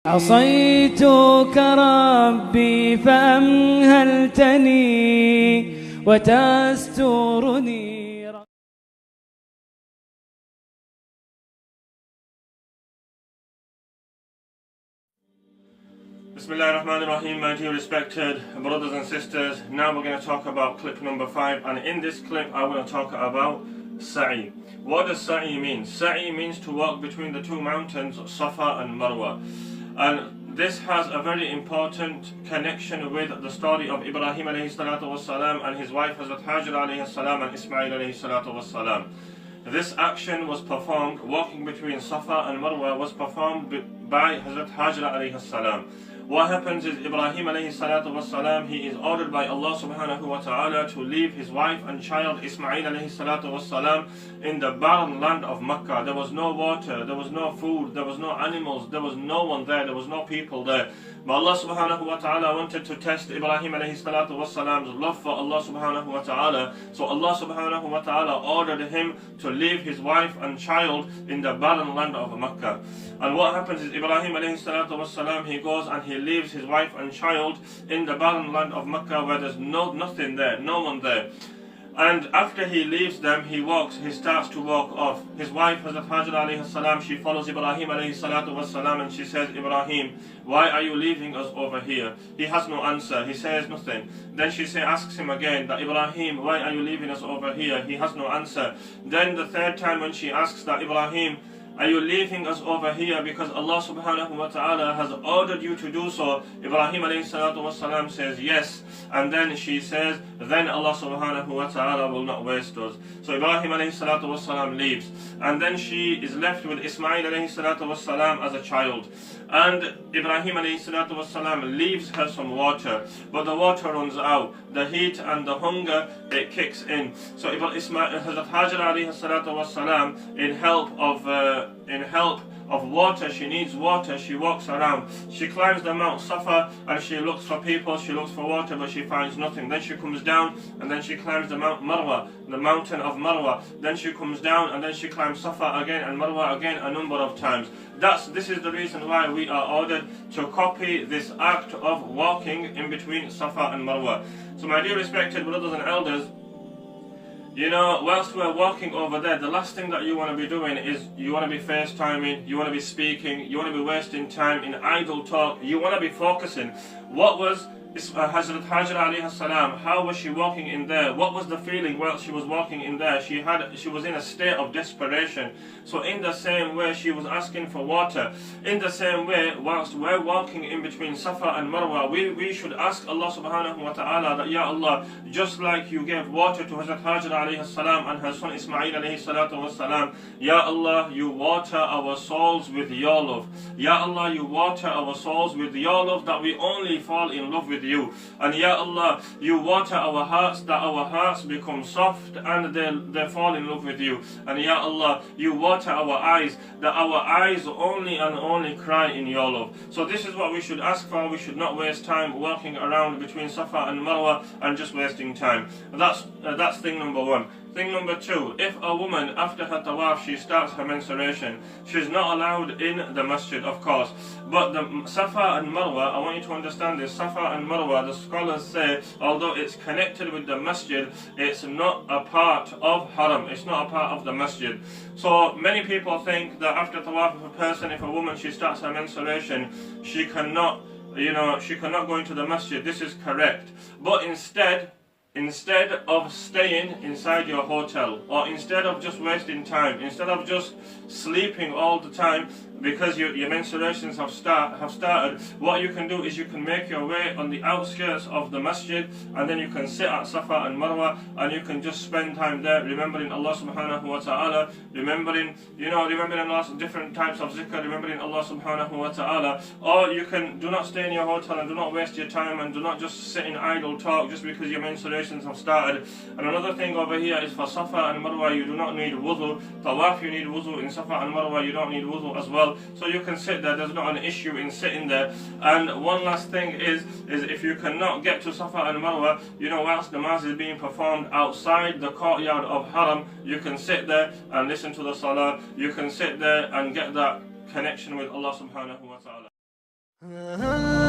عصيتك ربي فأمهلتني وتسترني. Bismillah ar-Rahman ar-Rahim, my dear respected brothers and sisters. Now we're going to talk about clip number 5, and in this clip I want to talk about sa'i. What does sa'i mean? Sa'i means to walk between the two mountains, Safa and Marwa. And this has a very important connection with the story of Ibrahim alayhi salatu wassalam and his wife Hazrat Hajj alayhi salam and Ismail alayhi salatu wassalam. This action was performed, walking between Safa and Marwa was performed by Hazrat Hajra alayhi salam. What happens is Ibrahim alayhi salatu wassalam, he is ordered by Allah subhanahu wa ta'ala to leave his wife and child Ismail alayhi salatu wassalam in the barren land of Makkah. There was no water, there was no food, there was no animals, there was no one there, there was no people there. But Allah subhanahu wa ta'ala wanted to test Ibrahim alayhi salatu wassalam's love for Allah subhanahu wa ta'ala. So Allah subhanahu wa ta'ala ordered him to leave his wife and child in the barren land of Makkah. And what happens is Ibrahim alayhi salatu wassalam, he goes and he leaves his wife and child in the barren land of Makkah where there's nothing there, no one there. And after he leaves them, he starts to walk off. His wife, Hazrat Hajar alayhi salam, she follows Ibrahim alayhi salatu wassalam and she says, Ibrahim, why are you leaving us over here? He has no answer, he says nothing. Then she asks him again, that Ibrahim, why are you leaving us over here? He has no answer. Then the third time when she asks that, Ibrahim, are you leaving us over here because Allah subhanahu wa ta'ala has ordered you to do so? Ibrahim alayhi salatu wasalam says yes. And then she says, then Allah subhanahu wa ta'ala will not waste us. So Ibrahim alayhi salatu wasalam leaves. And then she is left with Ismail alayhi salatu wasalam as a child. And Ibrahim alayhi salatu wasalam leaves her some water. But the water runs out. The heat and the hunger, it kicks in. So Hazrat Hajar alayhi salatu wasalam, in help of water, she needs water, she walks around. She climbs the Mount Safa and she looks for people, she looks for water, but she finds nothing. Then she comes down and then she climbs the Mount Marwa, the mountain of Marwa. Then she comes down and then she climbs Safa again and Marwa again a number of times. This is the reason why we are ordered to copy this act of walking in between Safa and Marwa. So my dear respected brothers and elders, you know, whilst we're walking over there, the last thing that you want to be doing is you want to be FaceTiming, you want to be speaking, you want to be wasting time in idle talk, you want to be focusing. What was Hazrat Hajar alayhi salam, how was she walking in there? What was the feeling while she was walking in there? She was in a state of desperation. So in the same way she was asking for water. In the same way, whilst we're walking in between Safa and Marwa, we should ask Allah subhanahu wa ta'ala that, Ya Allah, just like you gave water to Hazrat Hajar alayhi salam and her son Ismail alayhi salatu wasalam, Ya Allah, you water our souls with your love. Ya Allah, you water our souls with your love, that we only fall in love with you. And Ya Allah, you water our hearts, that our hearts become soft and they fall in love with you. And Ya Allah, you water our eyes, that our eyes only and only cry in your love. So this is what we should ask for. We should not waste time walking around between Safa and Marwa and just wasting time. That's thing number one. Thing number two, if a woman after her tawaf she starts her menstruation, she's not allowed in the masjid, of course. But the Safa and Marwa, I want you to understand this, Safa and Marwa, the scholars say, although it's connected with the masjid, it's not a part of haram, it's not a part of the masjid. So many people think that after tawaf, if a woman, she starts her menstruation, she cannot go into the masjid. This is correct. But instead of staying inside your hotel, or instead of just wasting time, instead of just sleeping all the time because your menstruations have started, what you can do is you can make your way on the outskirts of the masjid, and then you can sit at Safa and Marwa and you can just spend time there remembering Allah subhanahu wa ta'ala, remembering lots of different types of zikr, remembering Allah subhanahu wa ta'ala. Or you can do not stay in your hotel and do not waste your time and do not just sit in idle talk just because your menstruations have started. And another thing over here is for Safa and Marwa, you do not need wudu. Tawaf, you need wudu. In Safa and Marwa, you don't need wudu as well. So you can sit there, there's not an issue in sitting there. And one last thing is if you cannot get to Safa and Marwa, whilst namaz is being performed outside the courtyard of Haram, you can sit there and listen to the salah, you can sit there and get that connection with Allah subhanahu wa ta'ala. Ah